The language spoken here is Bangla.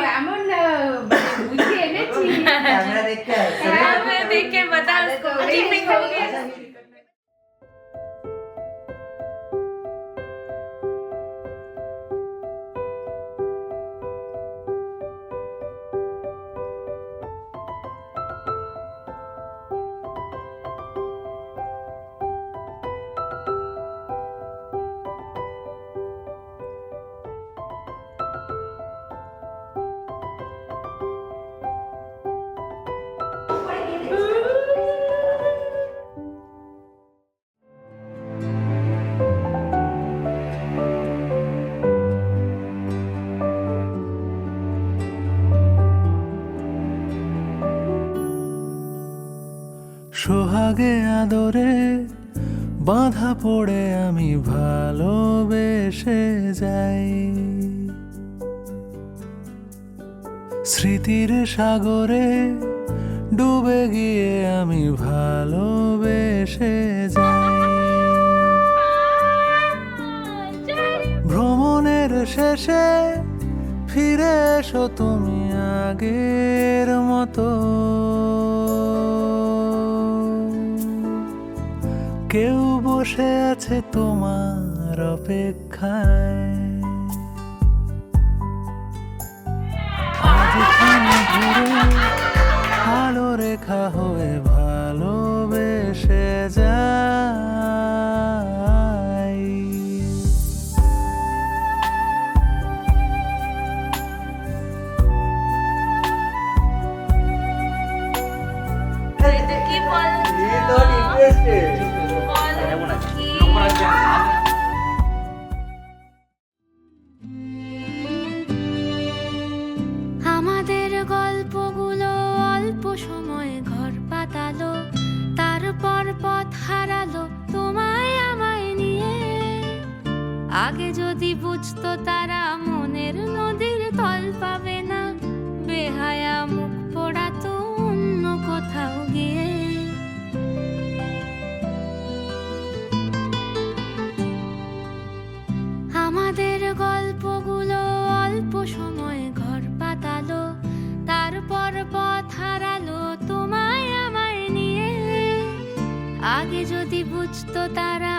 কেমন বুঝিয়ে এনেছি দেখে बता उसको टिपिंग हो गया। সোহাগে আদরে বাঁধা পড়ে আমি ভালোবেসে যাই, স্মৃতির সাগরে ডুবে গিয়ে আমি ভালোবেসে যাই। ভ্রমণের শেষে ফিরে এসো তুমি আগের মতো, কেউ বসে আছে তোমার অপেক্ষায়। আজখানে ঘুরে আলো রেখা হয়ে ভালোবেসে যাই। কি বল আমাদের গল্পগুলো অল্প সময়ে ঘর পাতালো, তারপর পথ হারালো তোমায় আমায় নিয়ে। আগে যদি বুঝতো তারা মনের নদীর তল পাবে না, বেহায়া মুখ পোড়াতো অন্য কোথাও গিয়ে। আমাদের গল্পগুলো অল্প সময়ে ঘর পাতালো, তারপর পথ হারালো তোমায় আমায় নিয়ে। আগে যদি বুঝতো তারা